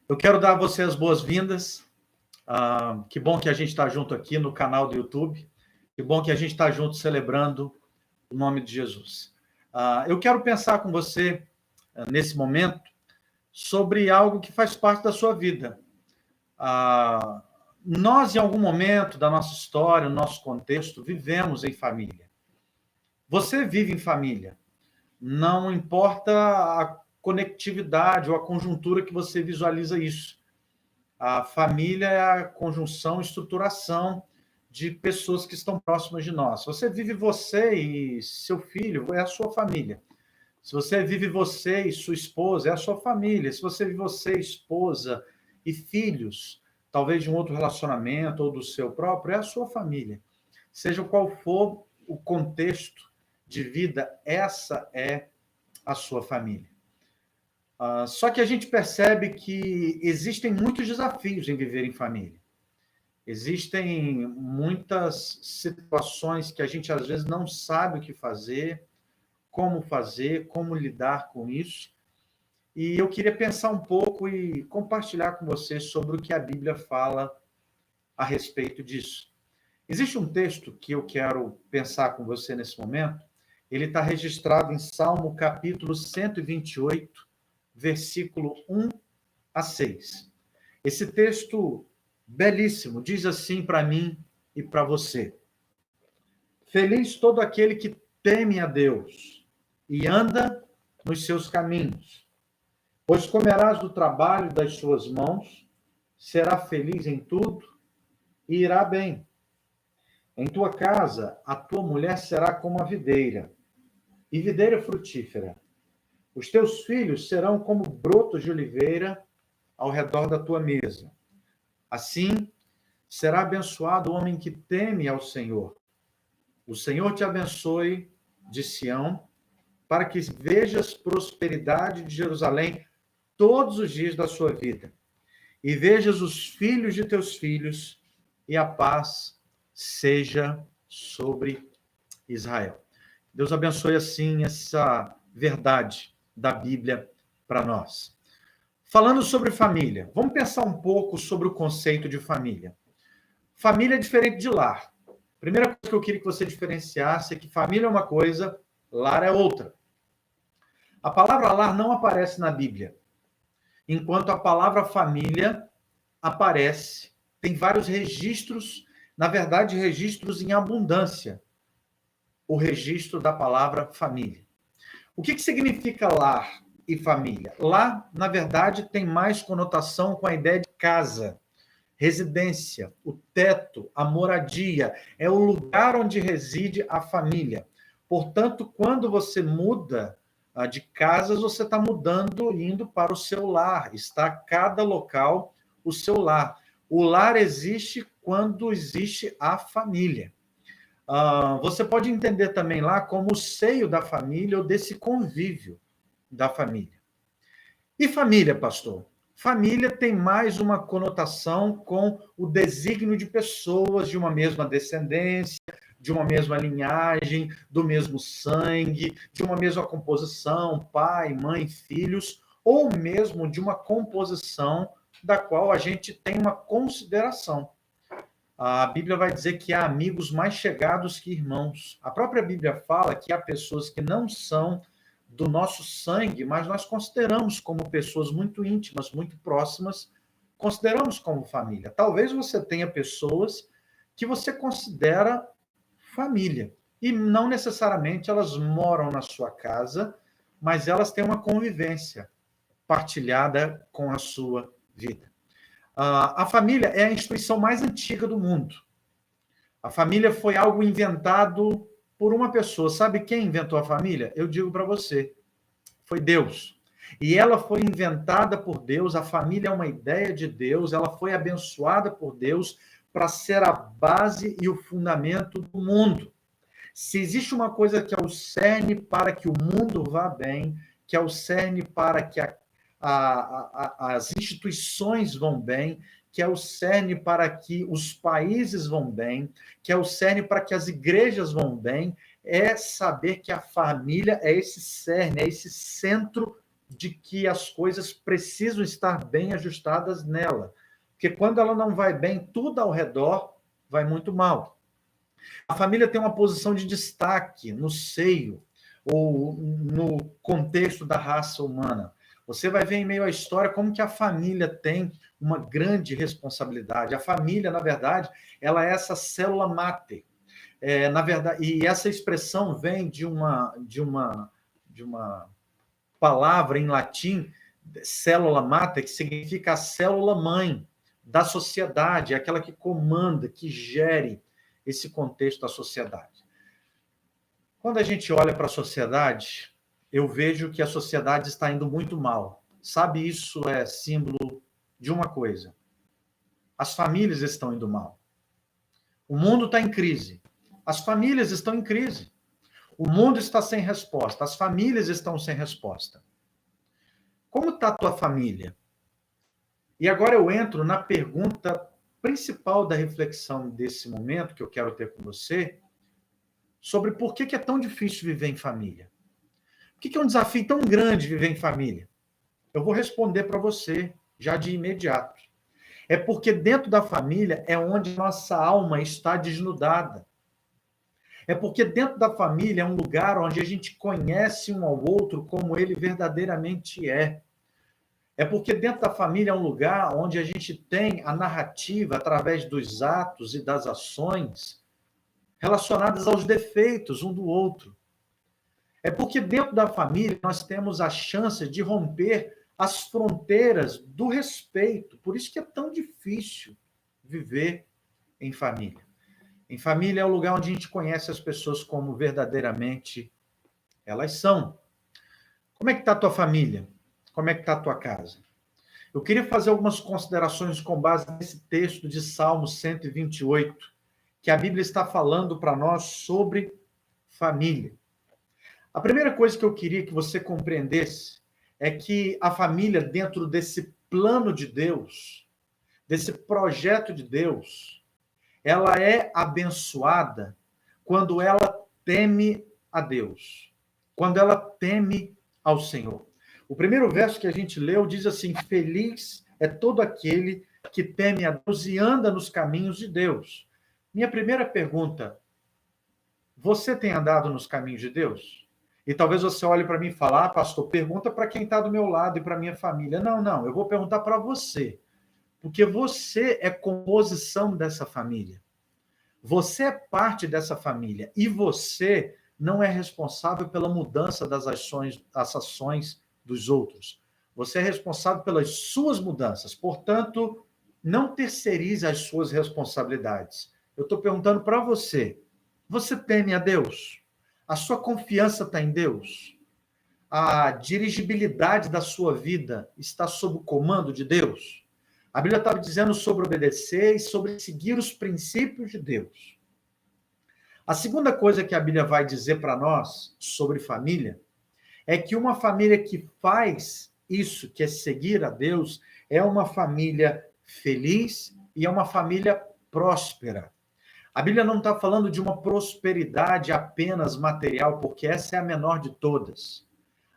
Eu quero dar a você as boas-vindas. Que bom que a gente está junto aqui no canal do YouTube. Que bom que a gente está junto celebrando o nome de Jesus. Eu quero pensar com você, nesse momento, sobre algo que faz parte da sua vida. Nós, em algum momento da nossa história, no nosso contexto, vivemos em família. Você vive em família. Não importa a conectividade ou a conjuntura que você visualiza isso. A família é a conjunção, estruturação de pessoas que estão próximas de nós. Você vive você e seu filho, é a sua família. Se você vive você e sua esposa, é a sua família. Se você vive você, esposa e filhos, talvez de um outro relacionamento ou do seu próprio, é a sua família. Seja qual for o contexto de vida, essa é a sua família. Só que a gente percebe que existem muitos desafios em viver em família. Existem muitas situações que a gente, às vezes, não sabe o que fazer, como lidar com isso. E eu queria pensar um pouco e compartilhar com você sobre o que a Bíblia fala a respeito disso. Existe um texto que eu quero pensar com você nesse momento. Ele está registrado em Salmo capítulo 128, versículo 1 a 6. Esse texto belíssimo diz assim para mim e para você: Feliz todo aquele que teme a Deus e anda nos seus caminhos, pois comerás do trabalho das suas mãos, será feliz em tudo e irá bem. Em tua casa, a tua mulher será como a videira, e videira frutífera. Os teus filhos serão como brotos de oliveira ao redor da tua mesa. Assim, será abençoado o homem que teme ao Senhor. O Senhor te abençoe de Sião, para que vejas prosperidade de Jerusalém todos os dias da sua vida, e vejas os filhos de teus filhos, e a paz seja sobre Israel. Deus abençoe assim essa verdade da Bíblia para nós. Falando sobre família, vamos pensar um pouco sobre o conceito de família. Família é diferente de lar. Primeira coisa que eu queria que você diferenciasse é que família é uma coisa, lar é outra. A palavra lar não aparece na Bíblia, enquanto a palavra família aparece. Tem vários registros, na verdade, registros em abundância. O registro da palavra família. O que significa lar e família? Lar, na verdade, tem mais conotação com a ideia de casa, residência, o teto, a moradia, é o lugar onde reside a família. Portanto, quando você muda de casas, você está mudando, indo para o seu lar. Está cada local o seu lar. O lar existe quando existe a família. Você pode entender também lá como o seio da família ou desse convívio da família. E família, pastor? Família tem mais uma conotação com o desígnio de pessoas de uma mesma descendência, de uma mesma linhagem, do mesmo sangue, de uma mesma composição, pai, mãe, filhos, ou mesmo de uma composição da qual a gente tem uma consideração. A Bíblia vai dizer que há amigos mais chegados que irmãos. A própria Bíblia fala que há pessoas que não são do nosso sangue, mas nós consideramos como pessoas muito íntimas, muito próximas, consideramos como família. Talvez você tenha pessoas que você considera família, e não necessariamente elas moram na sua casa, mas elas têm uma convivência partilhada com a sua vida. A família é a instituição mais antiga do mundo. A família foi algo inventado por uma pessoa. Sabe quem inventou a família? Eu digo para você, foi Deus. E ela foi inventada por Deus, a família é uma ideia de Deus, ela foi abençoada por Deus para ser a base e o fundamento do mundo. Se existe uma coisa que é o cerne para que o mundo vá bem, que é o cerne para que as instituições vão bem, que é o cerne para que os países vão bem, que é o cerne para que as igrejas vão bem, é saber que a família é esse cerne, é esse centro de que as coisas precisam estar bem ajustadas nela. Porque quando ela não vai bem, tudo ao redor vai muito mal. A família tem uma posição de destaque no seio ou no contexto da raça humana. Você vai ver em meio à história como que a família tem uma grande responsabilidade. A família, na verdade, ela é essa célula máter. Na verdade, e essa expressão vem de uma palavra em latim, célula máter, que significa a célula mãe da sociedade, é aquela que comanda, que gere esse contexto da sociedade. Quando a gente olha para a sociedade, eu vejo que a sociedade está indo muito mal. Sabe, isso é símbolo de uma coisa. As famílias estão indo mal. O mundo está em crise. As famílias estão em crise. O mundo está sem resposta. As famílias estão sem resposta. Como está a tua família? E agora eu entro na pergunta principal da reflexão desse momento que eu quero ter com você, sobre por que é tão difícil viver em família. Por que é um desafio tão grande viver em família? Eu vou responder para você já de imediato. É porque dentro da família é onde nossa alma está desnudada. É porque dentro da família é um lugar onde a gente conhece um ao outro como ele verdadeiramente é. É porque dentro da família é um lugar onde a gente tem a narrativa através dos atos e das ações relacionadas aos defeitos um do outro. É porque dentro da família nós temos a chance de romper as fronteiras do respeito. Por isso que é tão difícil viver em família. Em família é o lugar onde a gente conhece as pessoas como verdadeiramente elas são. Como é que está a tua família? Como é que está a tua casa? Eu queria fazer algumas considerações com base nesse texto de Salmo 128, que a Bíblia está falando para nós sobre família. A primeira coisa que eu queria que você compreendesse é que a família, dentro desse plano de Deus, desse projeto de Deus, ela é abençoada quando ela teme a Deus, quando ela teme ao Senhor. O primeiro verso que a gente leu diz assim: feliz é todo aquele que teme a Deus e anda nos caminhos de Deus. Minha primeira pergunta: você tem andado nos caminhos de Deus? E talvez você olhe para mim e fale: pastor, pergunta para quem está do meu lado e para minha família. Não, eu vou perguntar para você, porque você é composição dessa família. Você é parte dessa família e você não é responsável pela mudança das ações dos outros. Você é responsável pelas suas mudanças. Portanto, não terceirize as suas responsabilidades. Eu estou perguntando para você: você teme a Deus? A sua confiança está em Deus? A dirigibilidade da sua vida está sob o comando de Deus? A Bíblia estava dizendo sobre obedecer e sobre seguir os princípios de Deus. A segunda coisa que a Bíblia vai dizer para nós sobre família é que uma família que faz isso, que é seguir a Deus, é uma família feliz e é uma família próspera. A Bíblia não está falando de uma prosperidade apenas material, porque essa é a menor de todas.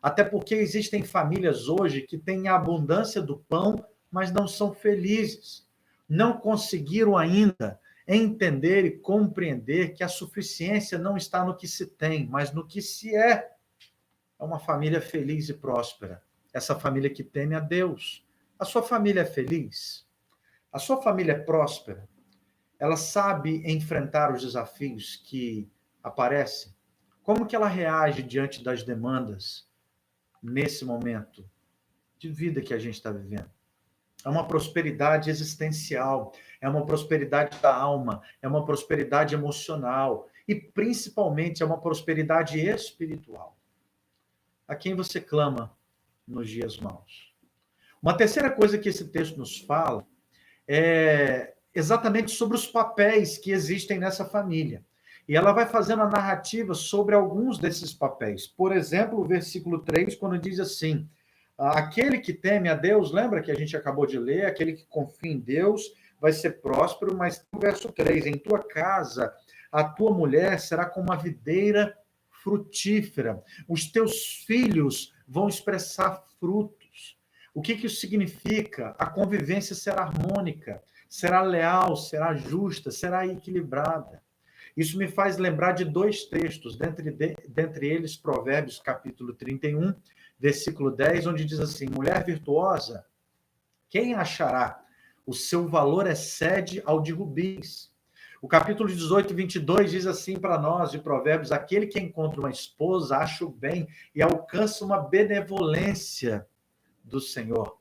Até porque existem famílias hoje que têm a abundância do pão, mas não são felizes. Não conseguiram ainda entender e compreender que a suficiência não está no que se tem, mas no que se é. É uma família feliz e próspera. Essa família que teme a Deus. A sua família é feliz? A sua família é próspera? Ela sabe enfrentar os desafios que aparecem? Como que ela reage diante das demandas nesse momento de vida que a gente está vivendo? É uma prosperidade existencial, é uma prosperidade da alma, é uma prosperidade emocional e, principalmente, é uma prosperidade espiritual. A quem você clama nos dias maus? Uma terceira coisa que esse texto nos fala é exatamente sobre os papéis que existem nessa família. E ela vai fazendo a narrativa sobre alguns desses papéis. Por exemplo, o versículo 3, quando diz assim: aquele que teme a Deus, lembra que a gente acabou de ler, aquele que confia em Deus vai ser próspero, mas no verso 3, em tua casa, a tua mulher será como uma videira frutífera, os teus filhos vão expressar frutos. O que isso significa? A convivência será harmônica, será leal, será justa, será equilibrada. Isso me faz lembrar de 2 textos, dentre eles Provérbios capítulo 31, versículo 10, onde diz assim: mulher virtuosa, quem achará? O seu valor excede ao de rubins. O capítulo 18, 22 diz assim para nós, de Provérbios: aquele que encontra uma esposa acha o bem e alcança uma benevolência do Senhor.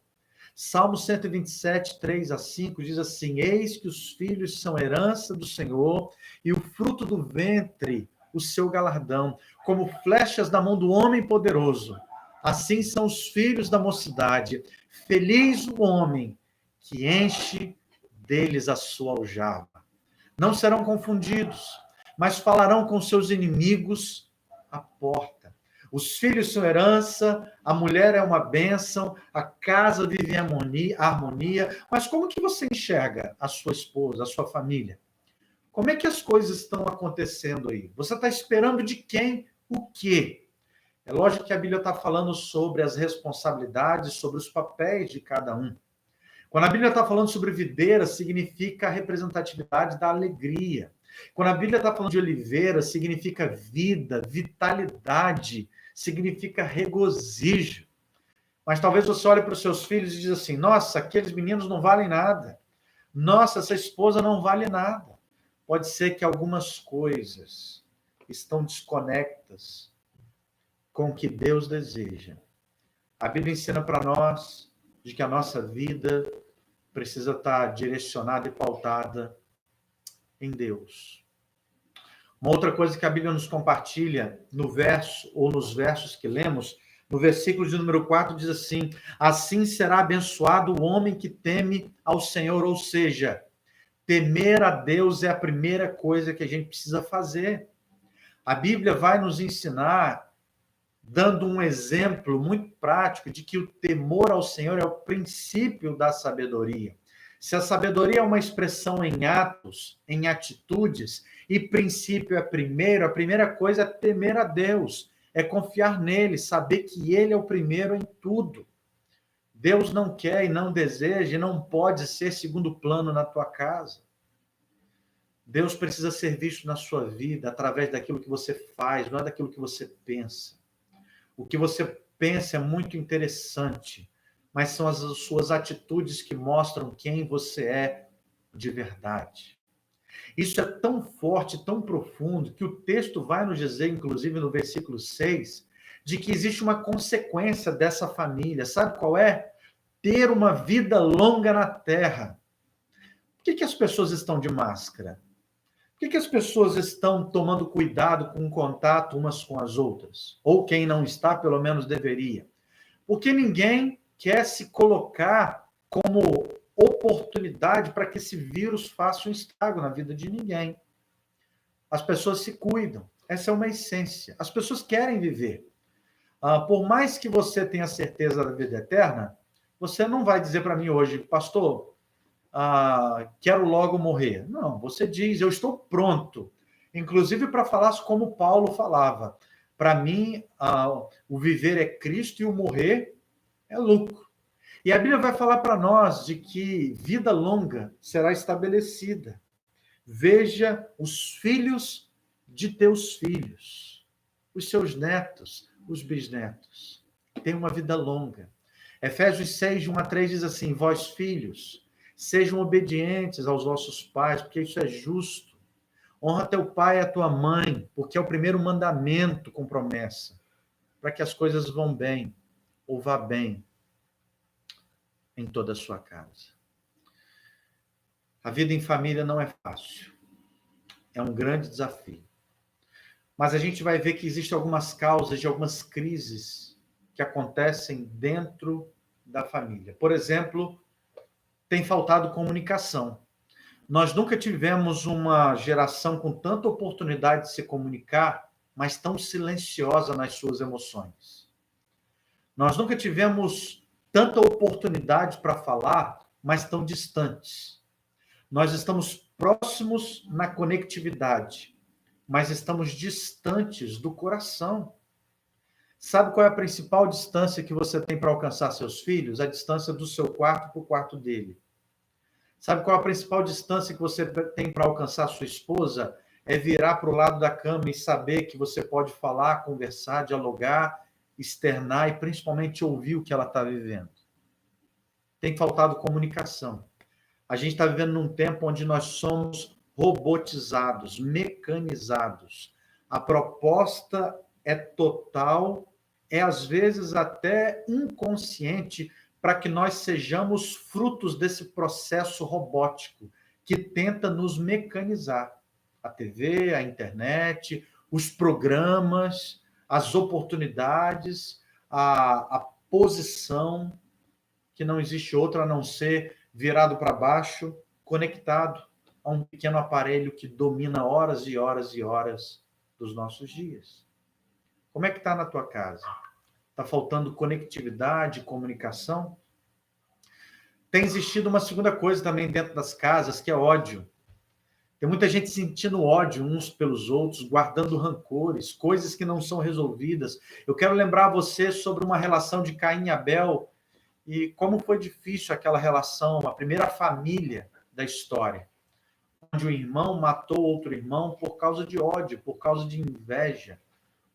Salmo 127, 3 a 5 diz assim: eis que os filhos são herança do Senhor e o fruto do ventre, o seu galardão, como flechas da mão do homem poderoso. Assim são os filhos da mocidade. Feliz o homem que enche deles a sua aljava. Não serão confundidos, mas falarão com seus inimigos à porta. Os filhos são herança, a mulher é uma bênção, a casa vive em harmonia. Mas como que você enxerga a sua esposa, a sua família? Como é que as coisas estão acontecendo aí? Você está esperando de quem o quê? É lógico que a Bíblia está falando sobre as responsabilidades, sobre os papéis de cada um. Quando a Bíblia está falando sobre videira, significa a representatividade da alegria. Quando a Bíblia está falando de oliveira, significa vida, vitalidade, significa regozijo. Mas talvez você olhe para os seus filhos e diz assim: nossa, aqueles meninos não valem nada. Nossa, essa esposa não vale nada. Pode ser que algumas coisas estão desconectas com o que Deus deseja. A Bíblia ensina para nós de que a nossa vida precisa estar direcionada e pautada em Deus. Uma outra coisa que a Bíblia nos compartilha no verso, ou nos versos que lemos, no versículo de número 4 diz assim: assim será abençoado o homem que teme ao Senhor, ou seja, temer a Deus é a primeira coisa que a gente precisa fazer. A Bíblia vai nos ensinar, dando um exemplo muito prático de que o temor ao Senhor é o princípio da sabedoria. Se a sabedoria é uma expressão em atos, em atitudes, e princípio é primeiro, a primeira coisa é temer a Deus, é confiar nele, saber que ele é o primeiro em tudo. Deus não quer e não deseja e não pode ser segundo plano na tua casa. Deus precisa ser visto na sua vida através daquilo que você faz, não é daquilo que você pensa. O que você pensa é muito interessante, mas são as suas atitudes que mostram quem você é de verdade. Isso é tão forte, tão profundo, que o texto vai nos dizer, inclusive no versículo 6, de que existe uma consequência dessa família. Sabe qual é? Ter uma vida longa na terra. Por que as pessoas estão de máscara? Por que as pessoas estão tomando cuidado com o contato umas com as outras? Ou quem não está, pelo menos deveria. Porque ninguém quer se colocar como oportunidade para que esse vírus faça um estrago na vida de ninguém. As pessoas se cuidam. Essa é uma essência. As pessoas querem viver. Por mais que você tenha certeza da vida eterna, você não vai dizer para mim hoje, pastor, quero logo morrer. Não, você diz, eu estou pronto. Inclusive para falar como Paulo falava. Para mim, o viver é Cristo e o morrer é lucro. E a Bíblia vai falar para nós de que vida longa será estabelecida. Veja os filhos de teus filhos, os seus netos, os bisnetos. Tem uma vida longa. Efésios 6, de 1 a 3 diz assim: vós filhos, sejam obedientes aos vossos pais, porque isso é justo. Honra teu pai e a tua mãe, porque é o primeiro mandamento com promessa, para que as coisas vão bem, ou vá bem, em toda a sua casa. A vida em família não é fácil. É um grande desafio. Mas a gente vai ver que existem algumas causas de algumas crises que acontecem dentro da família. Por exemplo, tem faltado comunicação. Nós nunca tivemos uma geração com tanta oportunidade de se comunicar, mas tão silenciosa nas suas emoções. Nós nunca tivemos tanta oportunidade para falar, mas tão distantes. Nós estamos próximos na conectividade, mas estamos distantes do coração. Sabe qual é a principal distância que você tem para alcançar seus filhos? A distância do seu quarto para o quarto dele. Sabe qual é a principal distância que você tem para alcançar sua esposa? É virar para o lado da cama e saber que você pode falar, conversar, dialogar, externar e principalmente ouvir o que ela está vivendo. Tem faltado comunicação. A gente está vivendo num tempo onde nós somos robotizados, mecanizados. A proposta é total, é às vezes até inconsciente, para que nós sejamos frutos desse processo robótico que tenta nos mecanizar. A TV, a internet, os programas, as oportunidades, a posição, que não existe outra a não ser virado para baixo, conectado a um pequeno aparelho que domina horas e horas e horas dos nossos dias. Como é que está na tua casa? Está faltando conectividade, comunicação? Tem existido uma segunda coisa também dentro das casas, que é ódio. Tem muita gente sentindo ódio uns pelos outros, guardando rancores, coisas que não são resolvidas. Eu quero lembrar você sobre uma relação de Caim e Abel e como foi difícil aquela relação, a primeira família da história, onde o irmão matou outro irmão por causa de ódio, por causa de inveja,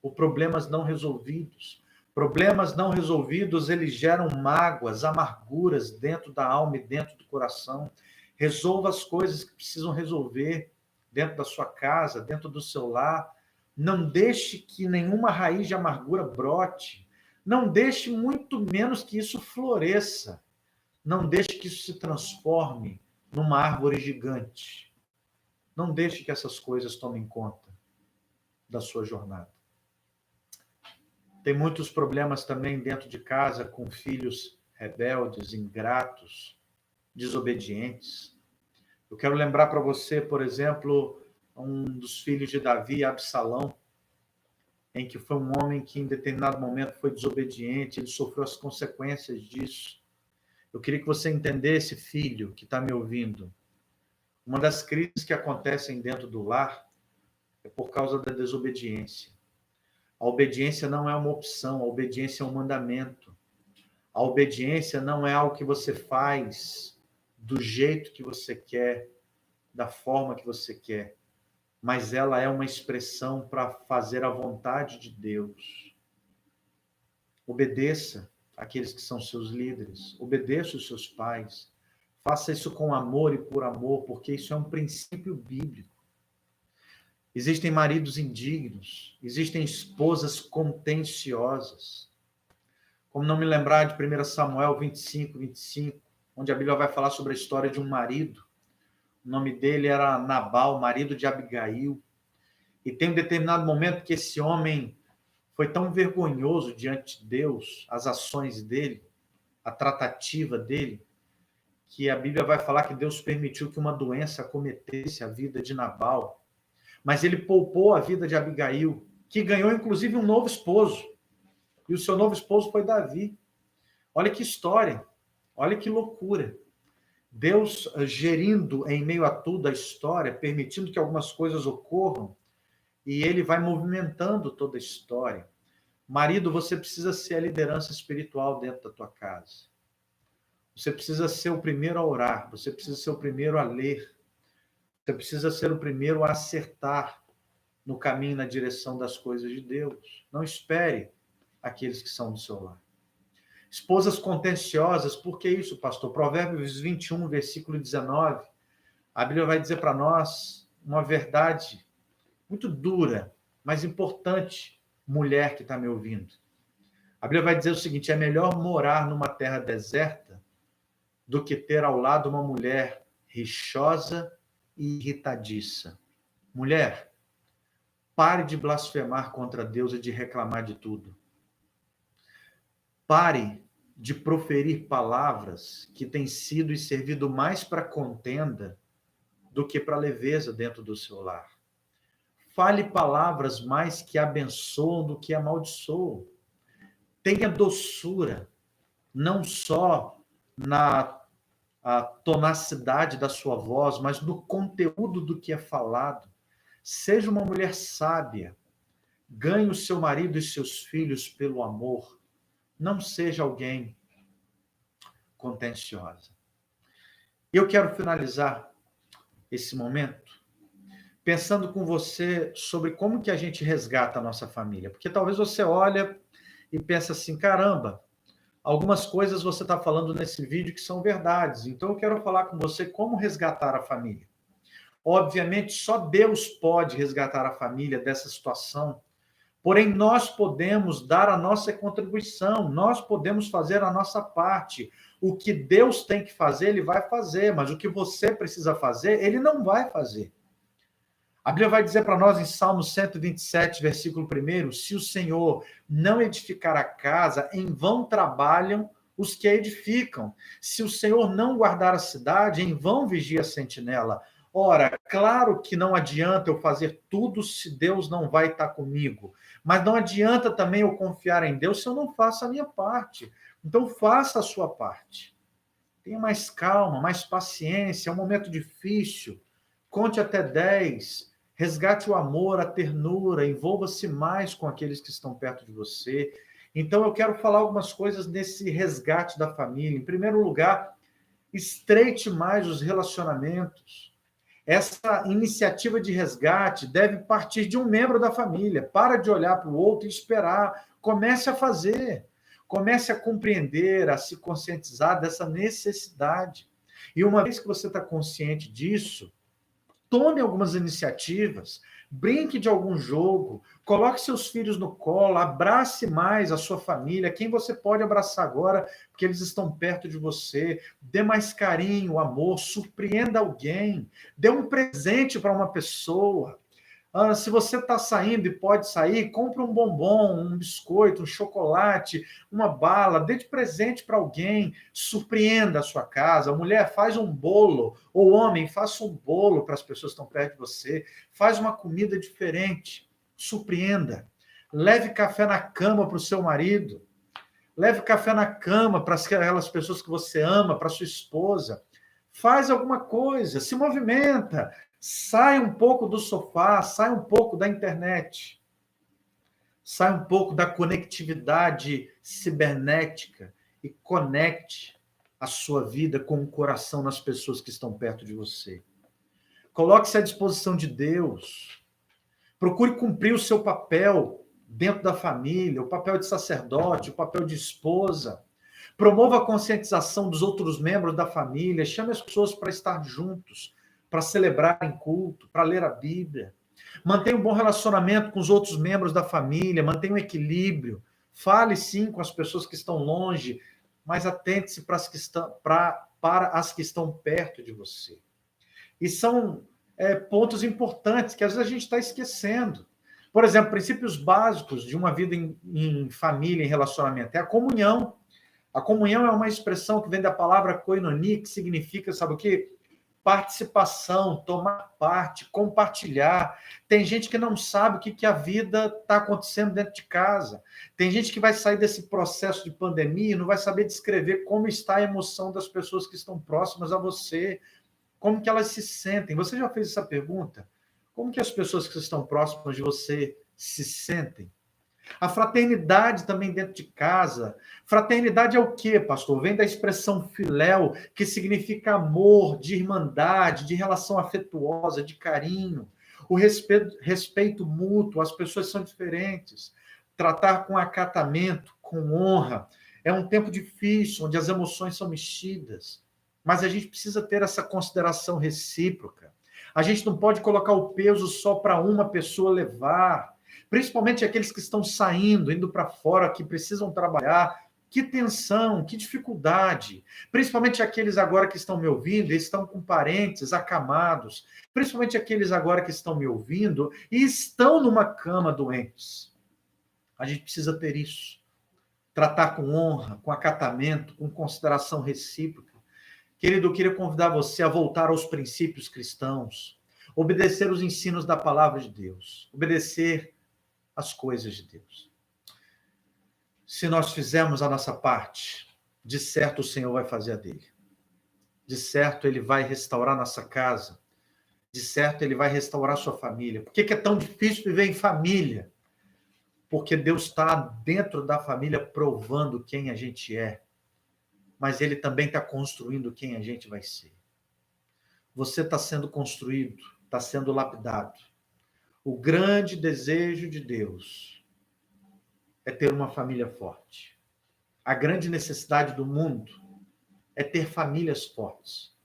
por problemas não resolvidos. Problemas não resolvidos, eles geram mágoas, amarguras dentro da alma e dentro do coração. Resolva as coisas que precisam resolver dentro da sua casa, dentro do seu lar. Não deixe que nenhuma raiz de amargura brote. Não deixe muito menos que isso floresça. Não deixe que isso se transforme numa árvore gigante. Não deixe que essas coisas tomem conta da sua jornada. Tem muitos problemas também dentro de casa com filhos rebeldes, ingratos, desobedientes. Eu quero lembrar para você, por exemplo, um dos filhos de Davi, Absalão, em que foi um homem que em determinado momento foi desobediente, ele sofreu as consequências disso. Eu queria que você entendesse, filho, que está me ouvindo. Uma das crises que acontecem dentro do lar é por causa da desobediência. A obediência não é uma opção, a obediência é um mandamento. A obediência não é algo que você faz do jeito que você quer, da forma que você quer, mas ela é uma expressão para fazer a vontade de Deus. Obedeça àqueles que são seus líderes, obedeça os seus pais, faça isso com amor e por amor, porque isso é um princípio bíblico. Existem maridos indignos, existem esposas contenciosas. Como não me lembrar de 1 Samuel 25, onde a Bíblia vai falar sobre a história de um marido. O nome dele era Nabal, marido de Abigail. E tem um determinado momento que esse homem foi tão vergonhoso diante de Deus, as ações dele, a tratativa dele, que a Bíblia vai falar que Deus permitiu que uma doença acometesse a vida de Nabal. Mas ele poupou a vida de Abigail, que ganhou inclusive um novo esposo. E o seu novo esposo foi Davi. Olha que história, olha que loucura. Deus gerindo em meio a tudo a história, permitindo que algumas coisas ocorram, e ele vai movimentando toda a história. Marido, você precisa ser a liderança espiritual dentro da tua casa. Você precisa ser o primeiro a orar, você precisa ser o primeiro a ler, você precisa ser o primeiro a acertar no caminho, na direção das coisas de Deus. Não espere aqueles que são do seu lar. Esposas contenciosas, por que isso, pastor? Provérbios 21, versículo 19, a Bíblia vai dizer para nós uma verdade muito dura, mas importante, mulher que está me ouvindo. A Bíblia vai dizer o seguinte: é melhor morar numa terra deserta do que ter ao lado uma mulher rixosa e irritadiça. Mulher, pare de blasfemar contra Deus e de reclamar de tudo. Pare de proferir palavras que têm sido e servido mais para contenda do que para leveza dentro do seu lar. Fale palavras mais que abençoam do que amaldiçoam. Tenha doçura, não só na tonacidade da sua voz, mas no conteúdo do que é falado. Seja uma mulher sábia. Ganhe o seu marido e seus filhos pelo amor. Não seja alguém contenciosa. E eu quero finalizar esse momento pensando com você sobre como que a gente resgata a nossa família. Porque talvez você olha e pensa assim, caramba, algumas coisas você está falando nesse vídeo que são verdades. Então eu quero falar com você como resgatar a família. Obviamente, só Deus pode resgatar a família dessa situação. Porém, nós podemos dar a nossa contribuição, nós podemos fazer a nossa parte. O que Deus tem que fazer, ele vai fazer, mas o que você precisa fazer, ele não vai fazer. A Bíblia vai dizer para nós em Salmo 127, versículo 1, se o Senhor não edificar a casa, em vão trabalham os que a edificam. Se o Senhor não guardar a cidade, em vão vigia a sentinela. Ora, claro que não adianta eu fazer tudo se Deus não vai estar comigo. Mas não adianta também eu confiar em Deus se eu não faço a minha parte. Então, faça a sua parte. Tenha mais calma, mais paciência. É um momento difícil. Conte até 10. Resgate o amor, a ternura. Envolva-se mais com aqueles que estão perto de você. Então, eu quero falar algumas coisas nesse resgate da família. Em primeiro lugar, estreite mais os relacionamentos. Essa iniciativa de resgate deve partir de um membro da família. Para de olhar para o outro e esperar. Comece a fazer. Comece a compreender, a se conscientizar dessa necessidade. E uma vez que você está consciente disso, tome algumas iniciativas, brinque de algum jogo, coloque seus filhos no colo, abrace mais a sua família, quem você pode abraçar agora, porque eles estão perto de você, dê mais carinho, amor, surpreenda alguém, dê um presente para uma pessoa. Se você está saindo e pode sair, compre um bombom, um biscoito, um chocolate, uma bala, dê de presente para alguém, surpreenda a sua casa. A mulher faz um bolo, ou homem, faça um bolo para as pessoas que estão perto de você, faz uma comida diferente, surpreenda. Leve café na cama para o seu marido, leve café na cama para aquelas pessoas que você ama, para sua esposa. Faz alguma coisa, se movimenta, sai um pouco do sofá, sai um pouco da internet, sai um pouco da conectividade cibernética e conecte a sua vida com o coração nas pessoas que estão perto de você. Coloque-se à disposição de Deus. Procure cumprir o seu papel dentro da família, o papel de sacerdote, o papel de esposa. Promova a conscientização dos outros membros da família, chame as pessoas para estar juntos, para celebrar em culto, para ler a Bíblia. Mantenha um bom relacionamento com os outros membros da família, mantenha um equilíbrio. Fale sim com as pessoas que estão longe, mas atente-se para as que estão perto de você. E são pontos importantes que às vezes a gente está esquecendo. Por exemplo, princípios básicos de uma vida em família, em relacionamento, é a comunhão. A comunhão é uma expressão que vem da palavra koinonia, que significa, sabe o quê? Participação, tomar parte, compartilhar. Tem gente que não sabe o que a vida está acontecendo dentro de casa. Tem gente que vai sair desse processo de pandemia e não vai saber descrever como está a emoção das pessoas que estão próximas a você, como que elas se sentem. Você já fez essa pergunta? Como que as pessoas que estão próximas de você se sentem? A fraternidade também dentro de casa. Fraternidade é o quê, pastor? Vem da expressão filéu, que significa amor, de irmandade, de relação afetuosa, de carinho. O respeito mútuo, as pessoas são diferentes. Tratar com acatamento, com honra. É um tempo difícil, onde as emoções são mexidas. Mas a gente precisa ter essa consideração recíproca. A gente não pode colocar o peso só para uma pessoa levar. Principalmente aqueles que estão saindo, indo para fora, que precisam trabalhar. Que tensão, que dificuldade. Principalmente aqueles agora que estão me ouvindo e estão com parentes acamados. Principalmente aqueles agora que estão me ouvindo e estão numa cama doentes. A gente precisa ter isso. Tratar com honra, com acatamento, com consideração recíproca. Querido, eu queria convidar você a voltar aos princípios cristãos. Obedecer os ensinos da palavra de Deus. Obedecer as coisas de Deus. Se nós fizermos a nossa parte, de certo o Senhor vai fazer a dele. De certo ele vai restaurar nossa casa. De certo ele vai restaurar sua família. Por que é tão difícil viver em família? porque Deus está dentro da família provando quem a gente é, mas Ele também está construindo quem a gente vai ser. Você está sendo construído, está sendo lapidado. O grande desejo de Deus é ter uma família forte. A grande necessidade do mundo é ter famílias fortes.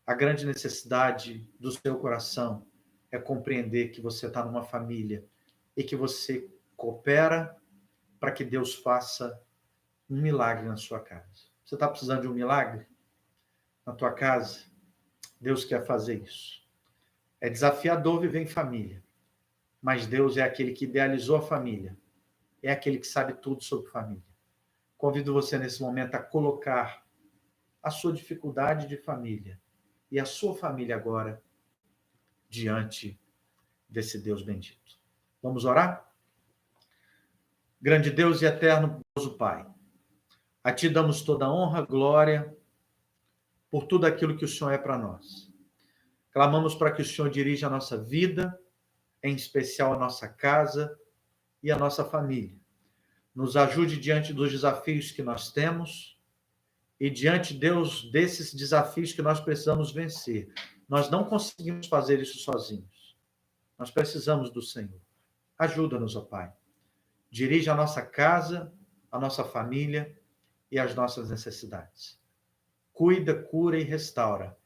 A grande necessidade do seu coração é compreender que você está numa família e que você coopera para que Deus faça um milagre na sua casa. Você está precisando de um milagre na tua casa? Deus quer fazer isso. É desafiador viver em família, mas Deus é aquele que idealizou a família, é aquele que sabe tudo sobre família. Convido você nesse momento a colocar a sua dificuldade de família e a sua família agora diante desse Deus bendito. Vamos orar? Grande Deus e eterno bondoso Pai, a Ti damos toda a honra, glória, por tudo aquilo que o Senhor é para nós. Clamamos para que o Senhor dirija a nossa vida, em especial a nossa casa e a nossa família. Nos ajude diante dos desafios que nós temos e diante, Deus, desses desafios que nós precisamos vencer. Nós não conseguimos fazer isso sozinhos. Nós precisamos do Senhor. Ajuda-nos, ó Pai. Dirige a nossa casa, a nossa família e as nossas necessidades. Cuida, cura e restaura,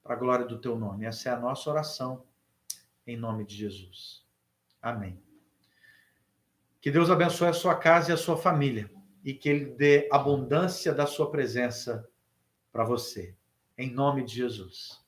para a glória do Teu nome. Essa é a nossa oração, em nome de Jesus. Amém. Que Deus abençoe a sua casa e a sua família, e que Ele dê abundância da sua presença para você, em nome de Jesus.